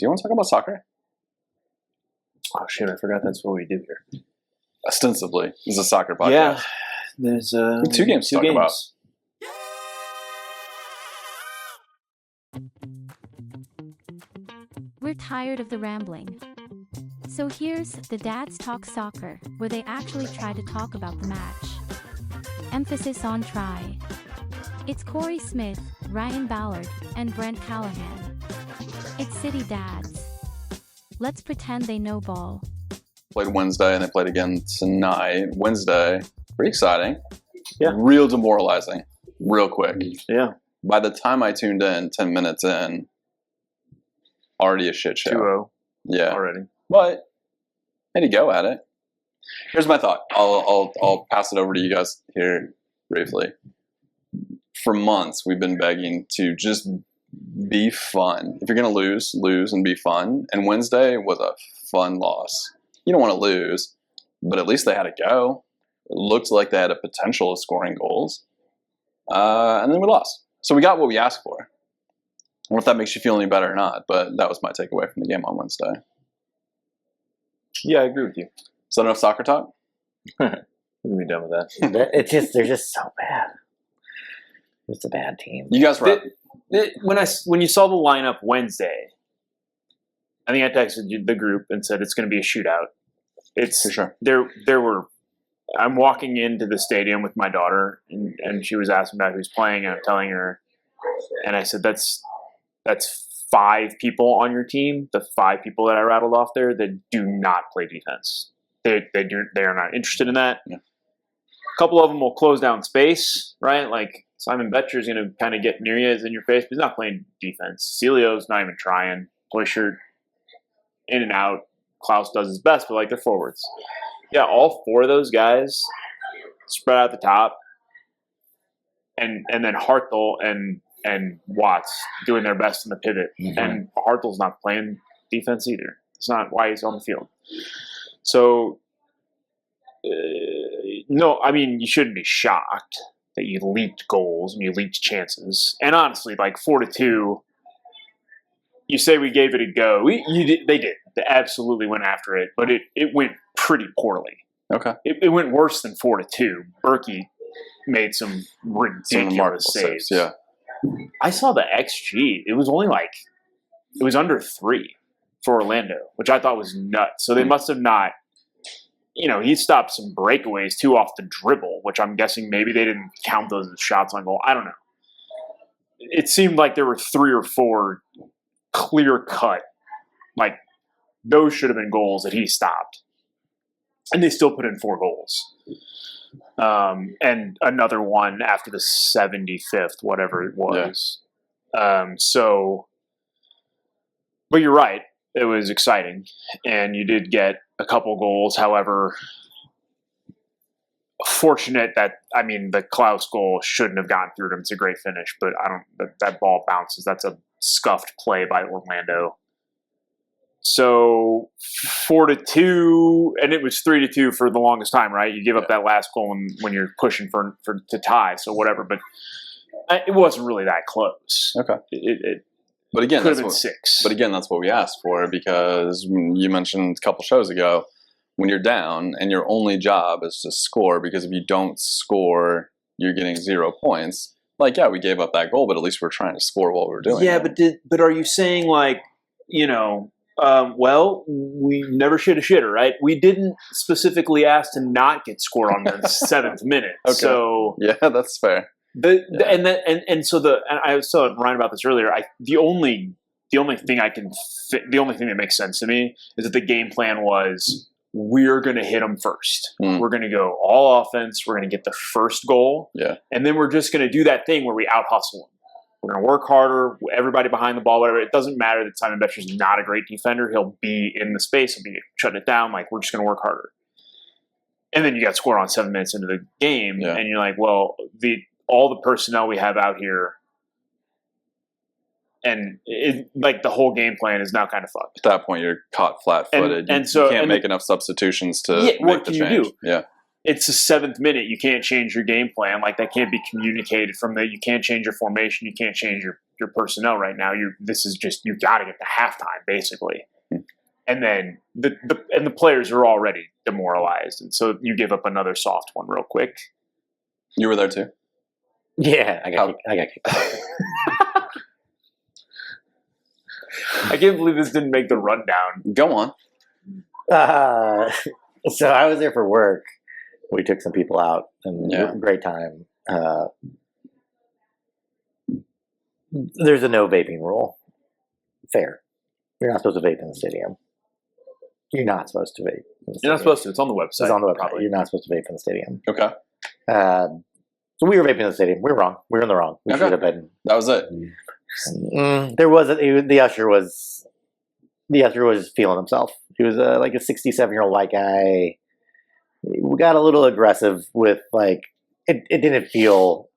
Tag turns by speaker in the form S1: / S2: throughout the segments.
S1: Do you want to talk about soccer?
S2: Oh shit! I forgot that's what we do here.
S1: Ostensibly, this is a soccer podcast.
S2: Yeah, there's
S1: two games to talk about.
S3: We're tired of the rambling. So here's the Dads Talk Soccer, where they actually try to talk about the match. Emphasis on try. It's Cory Smith, Ryan Ballard, and Brent Callahan. It's City Dads. Let's pretend they know ball.
S1: Played Wednesday and they played again tonight. Wednesday, pretty exciting.
S2: Yeah.
S1: Real demoralizing. Real quick.
S2: Yeah.
S1: By the time I tuned in, 10 minutes in, already a shit show.
S2: 2-0.
S1: Yeah.
S2: Already.
S1: But had to go at it. Here's my thought. I'll pass it over to you guys here briefly. For months, we've been begging to just be fun. If you're going to lose and be fun. And Wednesday was a fun loss. You don't want to lose, but at least they had to go. It looked like they had a potential of scoring goals. And then we lost. So we got what we asked for. I don't know if that makes you feel any better or not, but that was my takeaway from the game on Wednesday.
S2: Yeah, I agree with you.
S1: Is that enough soccer talk?
S2: We're gonna be done with that.
S4: They're just so bad. It's a bad team.
S1: You guys were
S2: When you saw the lineup Wednesday, I think I texted you the group and said it's going to be a shootout. It's
S1: for sure.
S2: There were. I'm walking into the stadium with my daughter, and she was asking about who's playing, and I'm telling her, and I said that's 5 people on your team. The 5 people that I rattled off there that do not play defense. They are not interested in that.
S1: Yeah.
S2: A couple of them will close down space, right? Like Simon Betcher is going to kind of get near you, is in your face, but he's not playing defense. Celio's not even trying. Boyshert, in and out. Klaus does his best, but like they're forwards. Yeah, all 4 of those guys spread out the top, and then Hartel and Watts doing their best in the pivot. Mm-hmm. And Hartel's not playing defense either. It's not why he's on the field. So, no, I mean, you shouldn't be shocked that you leaked goals and you leaked chances. And honestly, like 4-2, you say we gave it a go. They did. They absolutely went after it, but it went pretty poorly.
S1: Okay.
S2: It went worse than 4-2. Berkey made some ridiculous saves.
S1: Yeah.
S2: I saw the XG. It was only it was under 3 for Orlando, which I thought was nuts. So they must have not, he stopped some breakaways too off the dribble, which I'm guessing maybe they didn't count those as shots on goal. I don't know. It seemed like there were 3 or 4 clear cut, like those should have been goals that he stopped. And they still put in 4 goals. And another one after the 75th, whatever it was. Yeah. But you're right. It was exciting. And you did get a couple goals. However, fortunate that, the Klaus goal shouldn't have gone through him. It's a great finish, but that ball bounces. That's a scuffed play by Orlando. So 4-2, and it was 3-2 for the longest time, right? You give up that last goal when you're pushing to tie, so whatever. But it wasn't really that close.
S1: Okay.
S2: But again, could have been 6.
S1: But again, that's what we asked for, because you mentioned a couple shows ago, when you're down and your only job is to score, because if you don't score, you're getting 0 points. Like, yeah, we gave up that goal, but at least we're trying to score while we're doing it.
S2: Yeah, but are you saying well, we never shit a shitter, right? We didn't specifically ask to not get scored on the 7th minute.
S1: Okay.
S2: So
S1: yeah, that's fair.
S2: And I was telling Ryan about this earlier. The only thing that makes sense to me is that the game plan was we're going to hit them first. We're going to go all offense. We're going to get the first goal.
S1: Yeah. And
S2: then we're just going to do that thing where we out hustle them. We're going to work harder. Everybody behind the ball, whatever. It doesn't matter that Simon Betcher's not a great defender. He'll be in the space. He'll be shutting it down. Like, we're just going to work harder. And then you got scored on 7 minutes into the game, and you're like, well, all the personnel we have out here, and the whole game plan is now kind of fucked.
S1: At that point, you're caught flat-footed. You can't make enough substitutions to make
S2: what
S1: the
S2: can
S1: change.
S2: You do?
S1: Yeah.
S2: It's the 7th minute. You can't change your game plan. Like, that can't be communicated from you can't change your formation. You can't change your personnel right now. You got to get to halftime basically, and then the players are already demoralized, and so you give up another soft one real quick.
S1: You were there too.
S4: Yeah, I got kicked out.
S2: I can't believe this didn't make the rundown.
S1: Go on.
S4: So I was there for work. We took some people out, and
S1: Yeah.
S4: great time. There's a no vaping rule. Fair. You're not supposed to vape in the stadium. You're not supposed to vape. In the
S2: You're not
S4: stadium.
S2: supposed to. It's on the website.
S4: It's on the website.
S2: Probably.
S4: You're not supposed to vape in the stadium.
S1: Okay.
S4: So we were vaping in the stadium. We were wrong. We were in the wrong. We
S1: Okay.
S4: should have been.
S1: That was it.
S4: There was the usher was feeling himself. He was like a 67-year-old white guy. We got a little aggressive with like it didn't feel.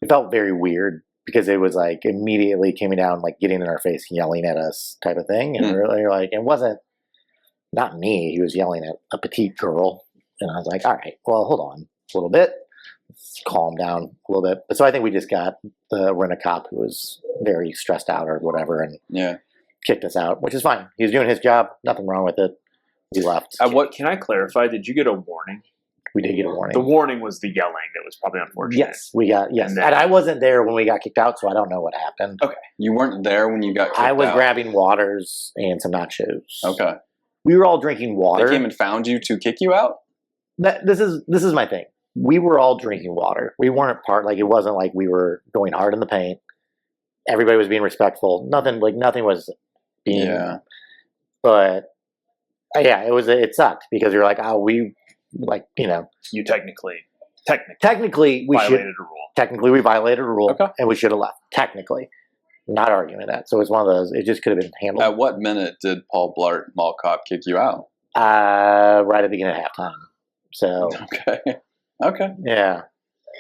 S4: It felt very weird because it was like immediately coming down, like getting in our face, yelling at us, type of thing. And we're like, it wasn't not me. He was yelling at a petite girl, and I was like, all right, well, hold on a little bit. Let's calm down a little bit. But so I think we just got the rent-a-cop who was very stressed out or whatever, and kicked us out, which is fine. He was doing his job. Nothing wrong with it. We left.
S2: Can I clarify? Did you get a warning?
S4: We did get a warning.
S2: The warning was the yelling that was probably unfortunate.
S4: Yes, we got
S2: And
S4: and I wasn't there when we got kicked out, so I don't know what happened.
S2: Okay.
S1: You weren't there when you got kicked
S4: I was
S1: out.
S4: grabbing waters and some nachos.
S1: Okay.
S4: We were all drinking water.
S1: They came and found you to kick you out?
S4: This is my thing. We were all drinking water. We weren't it wasn't like we were going hard in the paint. Everybody was being respectful. Nothing was being.
S1: Yeah.
S4: But it sucked because you're like,
S2: You technically
S4: technically we
S2: violated
S4: should
S2: a rule.
S4: technically we violated a rule,
S1: Okay.
S4: and we should have left. Technically, not arguing that. So it's one of those. It just could have been handled.
S1: At what minute did Paul Blart Mall Cop kick you out?
S4: Right at the beginning of halftime. So
S1: Okay.
S4: yeah,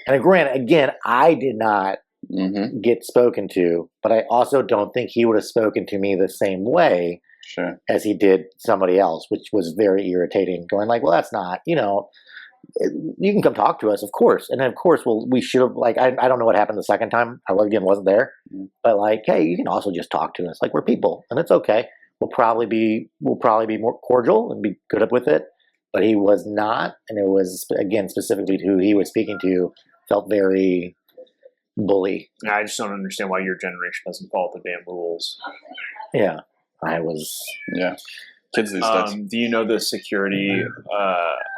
S4: and granted, again, I did not get spoken to, but I also don't think he would have spoken to me the same way
S1: Sure.
S4: as he did somebody else, which was very irritating. Going like, well, that's not, you can come talk to us, of course, and then of course, we should have I don't know what happened the second time. I again wasn't there, but like, hey, you can also just talk to us. Like we're people, and it's okay. We'll probably be more cordial and be good up with it. But he was not, and it was again specifically to who he was speaking to. Felt very bully.
S2: Yeah, I just don't understand why your generation doesn't follow the damn rules.
S4: Yeah, I was.
S1: Yeah. Kids these days.
S2: Do you know the security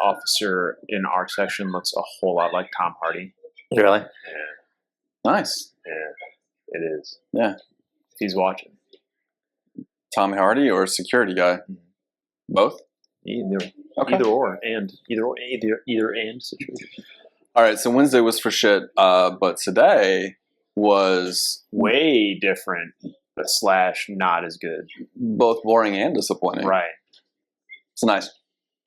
S2: officer in our section looks a whole lot like Tom Hardy?
S4: Really?
S2: Yeah,
S1: Nice.
S2: it is.
S1: Yeah.
S2: If he's watching.
S1: Tom Hardy or security guy? Both?
S2: Either or and situation.
S1: All right, so Wednesday was for shit, but today was
S2: Way different, but / not as good.
S1: both boring and disappointing.
S2: Right.
S1: It's a nice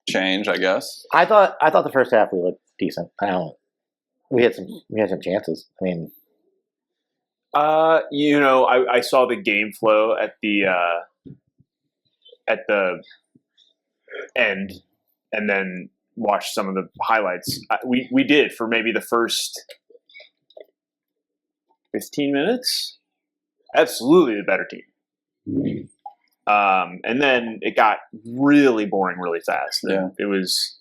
S1: change, I guess.
S4: I thought the first half we looked decent. We had some chances. I mean,
S2: I saw the game flow at the end, and then watched some of the highlights. We did for maybe the first 15 minutes. Absolutely the better team. And then it got really boring really fast.
S1: Yeah.
S2: It was,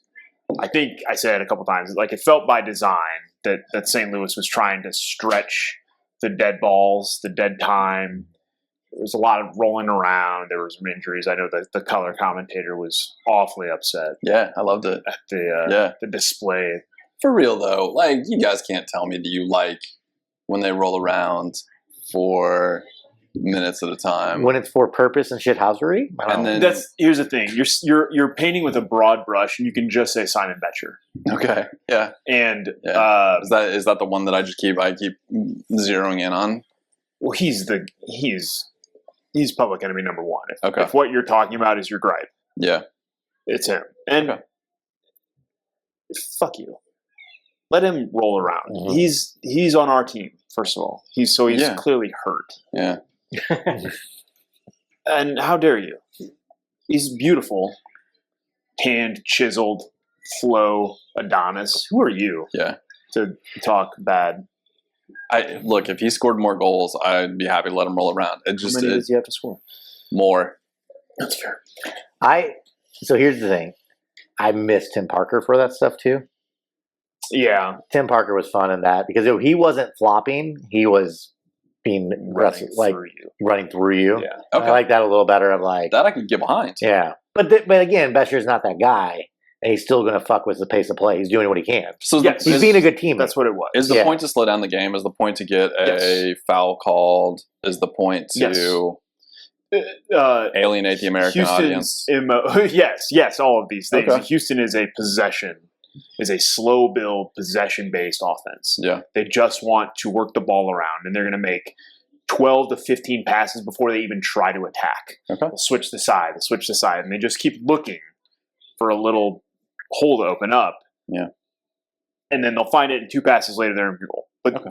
S2: I think I said a couple times, like it felt by design that St. Louis was trying to stretch the dead balls, the dead time. There was a lot of rolling around. There was some injuries. I know that the color commentator was awfully upset
S1: Yeah, I loved it.
S2: at the display.
S1: For real, though, like, you guys can't tell me that you like when they roll around for minutes at a time.
S4: when it's for purpose and shithousery, I don't
S1: And
S4: know.
S1: then-
S2: Here's the thing. You're painting with a broad brush, and you can just say Simon Betcher.
S1: Okay, yeah.
S2: And
S1: Yeah. Is that the one that I keep zeroing in on?
S2: well, he's public enemy number one.
S1: Okay.
S2: If what you're talking about is your gripe,
S1: Yeah.
S2: it's him. And
S1: Okay.
S2: fuck you. Let him roll around.
S4: Mhm.
S2: He's on our team, first of all. He's
S1: Yeah.
S2: clearly hurt.
S1: Yeah.
S2: And how dare you? He's beautiful, tanned, chiseled, flow Adonis. Who are you
S1: Yeah.
S2: to talk bad
S1: look, if he scored more goals, I'd be happy to let him roll around. It just
S2: How many
S1: is
S2: does he have to score?
S1: more.
S2: That's fair.
S4: So here's the thing. I miss Tim Parker for that stuff too.
S2: Yeah.
S4: Tim Parker was fun in that because he wasn't flopping. He was being aggressive, running through you.
S2: Yeah.
S1: Okay.
S4: I like that a little better. I'm like,
S1: That I could get behind.
S4: yeah. But again, Bescher's not that guy. And he's still going to fuck with the pace of play. He's doing what he can.
S1: So
S2: Yes.
S4: He's being a good teammate.
S2: That's what it was.
S1: is the
S4: Yeah.
S1: point to slow down the game? Is the point to get a foul called? Is the point to alienate the American audience?
S2: Yes, all of these things.
S1: Okay.
S2: Houston is a slow build, possession based offense.
S1: Yeah.
S2: They just want to work the ball around, and they're going to make 12 to 15 passes before they even try to attack.
S1: Okay.
S2: They'll switch the side, and they just keep looking for a little hole to open up.
S1: Yeah.
S2: And then they'll find it, and 2 passes later they're in goal. But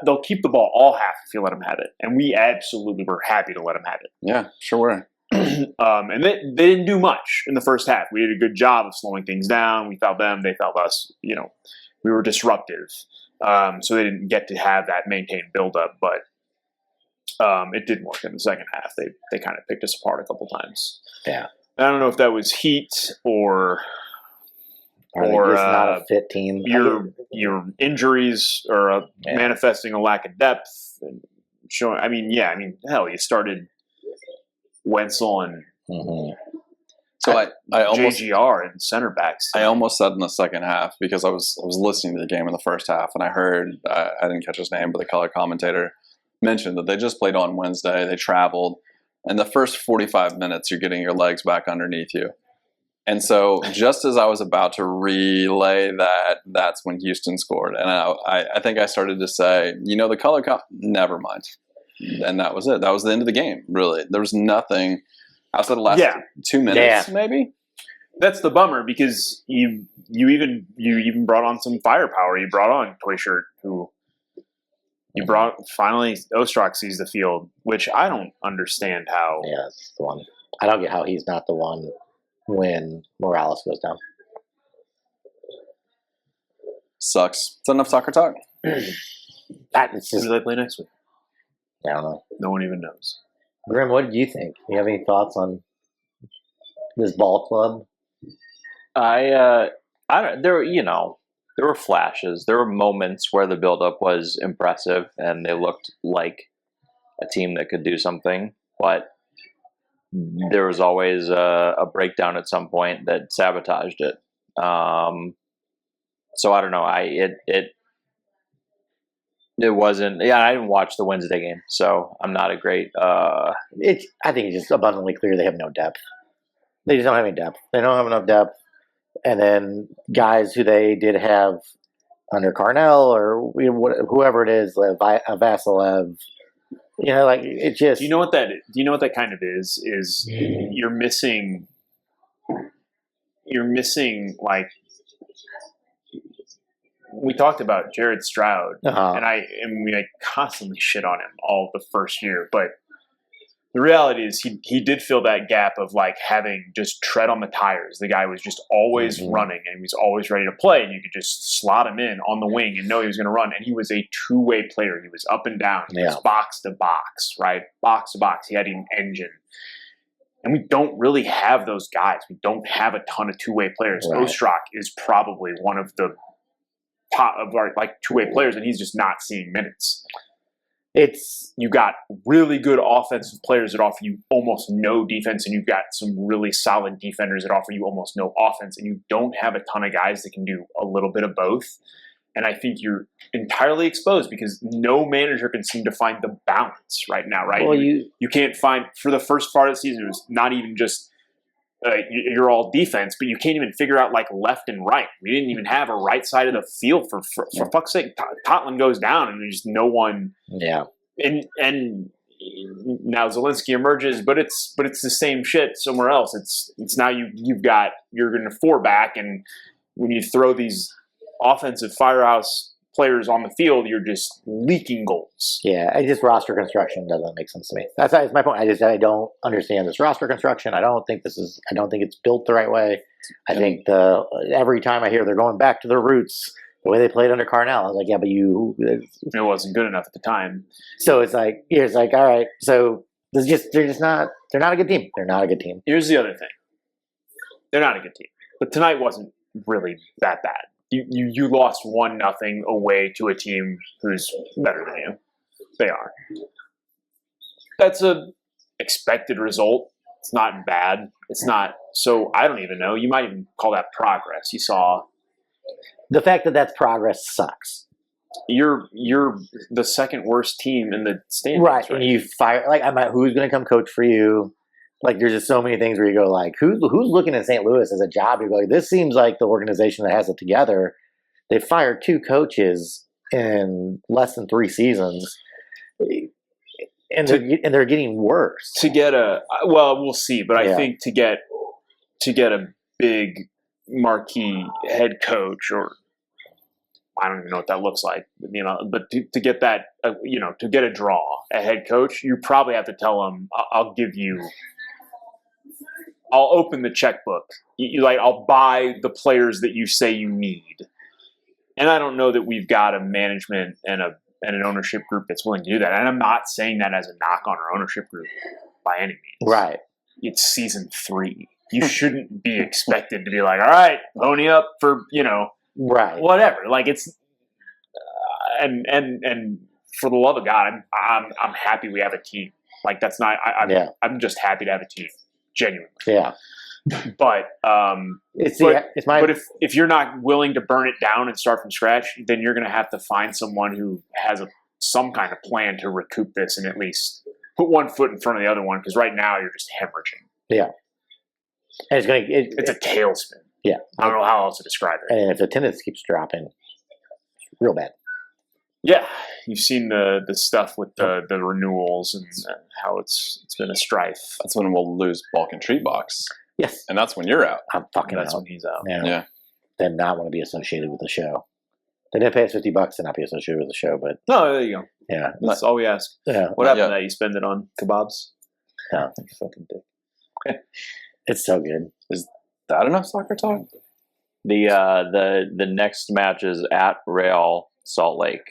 S2: they'll keep the ball all half if you let them have it, and we absolutely were happy to let them have it.
S1: Yeah, sure were.
S2: And they didn't do much in the first half. We did a good job of slowing things down. We fouled them, they fouled us. We were disruptive, so they didn't get to have that maintained buildup. But it did work in the second half. They kind of picked us apart a couple times.
S4: Yeah.
S2: I don't know if that was heat or
S4: just not a fit team.
S2: your injuries are manifesting a lack of depth and showing. Hell, you started Wenzel and
S1: So I almost
S2: JGR and center backs.
S1: I almost said in the second half because I was listening to the game in the first half and I heard I didn't catch his name, but the color commentator mentioned that they just played on Wednesday. They traveled, and the first 45 minutes you're getting your legs back underneath you. And so just as I was about to relay that, that's when Houston scored. And I think I started to say, the color never mind. And that was it. That was the end of the game, really. There was nothing outside of the last 2 minutes, maybe.
S2: That's the bummer because you even brought on some firepower. You brought on Toy Shirt, who you brought finally Ostrak sees the field, which I don't understand how.
S4: Yeah, that's the one. I don't get how he's not the one when Morales goes down.
S1: Sucks. It's enough soccer talk.
S4: It's
S2: Who
S4: just,
S2: do they play next week?
S4: I don't know.
S2: No one even knows.
S4: Grim, what did you think? Do you have any thoughts on this ball club?
S5: I don't. There were flashes. There were moments where the buildup was impressive and they looked like a team that could do something, but there was always a breakdown at some point that sabotaged it. So I don't know. It wasn't. Yeah, I didn't watch the Wednesday game, so I'm not a great.
S4: I think it's just abundantly clear they have no depth. They just don't have any depth. They don't have enough depth. And then guys who they did have under Carnell or whoever it is, Vasilev, it just.
S2: Do you know what that? Do you know what that kind of is? Is you're missing like. We talked about Jared Stroud, and we constantly shit on him all the first year. But the reality is, he did fill that gap of having just tread on the tires. The guy was just always running, and he was always ready to play. And you could just slot him in on the wing and know he was going to run. And he was a two-way player. He was up and down. He was box to box, right? Box to box. He had an engine. And we don't really have those guys. We don't have a ton of two-way players. Right. Ostrak is probably one of the top of our two-way players, and he's just not seeing minutes. You got really good offensive players that offer you almost no defense, and you've got some really solid defenders that offer you almost no offense, and you don't have a ton of guys that can do a little bit of both. And I think you're entirely exposed because no manager can seem to find the balance right now, right?
S4: Well,
S2: you can't find, for the first part of the season, it was not even just you're all defense, but you can't even figure out left and right. We didn't even have a right side of the field for fuck's sake. Totland goes down and there's no one.
S4: Yeah.
S2: And now Zelensky emerges, but it's the same shit somewhere else. It's now you're in a 4-back, and when you throw these offensive firehouse players on the field, you're just leaking goals.
S4: Yeah, roster construction doesn't make sense to me. That's my point. I don't understand this roster construction. I don't think it's built the right way. I think every time I hear they're going back to their roots, The way they played under Carnell, I was like, yeah, but
S2: It wasn't good enough at the time.
S4: So it's like, all right. So they're not a good team. They're not a good team.
S2: Here's the other thing. They're not a good team. But tonight wasn't really that bad. You lost 1-0 away to a team who's better than you. They are. That's a expected result. It's not bad. It's not. So I don't even know. You might even call that progress. You saw.
S4: The fact that that's progress sucks.
S2: You're the second worst team in the standings.
S4: Right. And you fire, like, who's going to come coach for you? Like, there's just so many things where you go, like, who's looking at St. Louis as a job? You go, like, this seems like the organization that has it together. They fired 2 coaches in less than 3 seasons, and they're getting worse.
S2: To get we'll see, but I think to get a big marquee head coach, or I don't even know what that looks like, but to get that, to get a draw, a head coach, you probably have to tell them, I'll open the checkbook. I'll buy the players that you say you need. And I don't know that we've got a management and an ownership group that's willing to do that. And I'm not saying that as a knock on our ownership group by any means. Right. It's season 3. You shouldn't be expected to be like, all right, pony up for, right, whatever. Like, it's and for the love of God, I'm happy we have a team. Like, that's not. I'm just happy to have a team, genuinely. Yeah. But if you're not willing to burn it down and start from scratch, then you're going to have to find someone who has some kind of plan to recoup this and at least put one foot in front of the other one. Because right now you're just hemorrhaging. Yeah. And it's a tailspin. Yeah. I don't know how else to describe it.
S4: And if attendance keeps dropping, it's real bad.
S2: Yeah. You've seen the stuff with the renewals and how it's been a strife.
S1: That's when we'll lose Balkan Treat Box.
S4: Yes.
S1: And that's when you're out.
S4: I'm fucking
S2: That's
S4: out.
S2: when he's out.
S1: Yeah.
S4: They not want to be associated with the show. They didn't pay us $50 to not be associated with the show, but
S2: no, there you go.
S4: Yeah.
S2: That's all we ask.
S4: Yeah.
S2: What happened to that? You spend it on kebabs?
S4: Yeah.
S2: You fucking dick.
S4: It's so good.
S1: Is that enough soccer talk?
S5: The next match is at Real Salt Lake.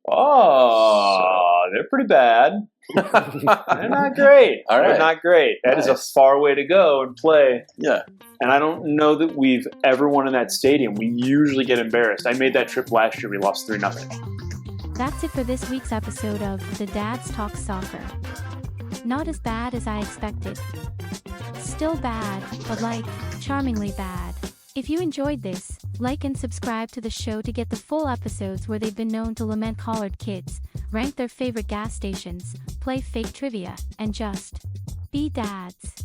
S2: Oh, they're pretty bad. They're not great.
S1: All right.
S2: They're not great. That is a far way to go and play.
S1: Yeah.
S2: And I don't know that we've ever won in that stadium. We usually get embarrassed. I made that trip last year. We lost 3-0.
S3: That's it for this week's episode of The Dads Talk Soccer. Not as bad as I expected. Still bad, but charmingly bad. If you enjoyed this, like and subscribe to the show to get the full episodes where they've been known to lament collared kids, rank their favorite gas stations, play fake trivia, and just be dads.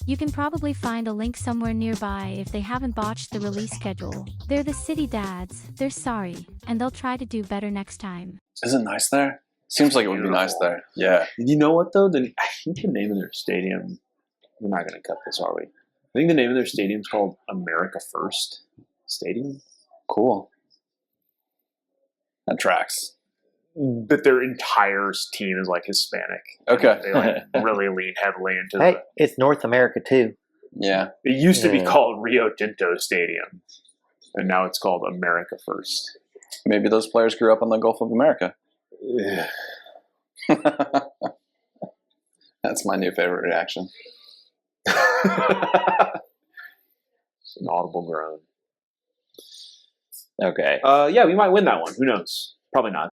S3: You can probably find a link somewhere nearby if they haven't botched the release schedule. They're the city dads, they're sorry, and they'll try to do better next time.
S1: Is it nice there? Seems like it would be nice there. Yeah.
S2: You know what, though? I think the name of their stadium, we're not going to cut this, are we? I think the name of their stadium is called America First Stadium.
S1: Cool. That tracks.
S2: But their entire team is Hispanic.
S1: Okay.
S2: They really lean heavily into
S4: Hey, it's North America too.
S1: Yeah.
S2: It used to be called Rio Tinto Stadium, and now it's called America First.
S1: Maybe those players grew up on the Gulf of America. That's my new favorite reaction.
S2: It's an audible groan.
S5: Okay.
S2: Yeah, we might win that one. Who knows? Probably not.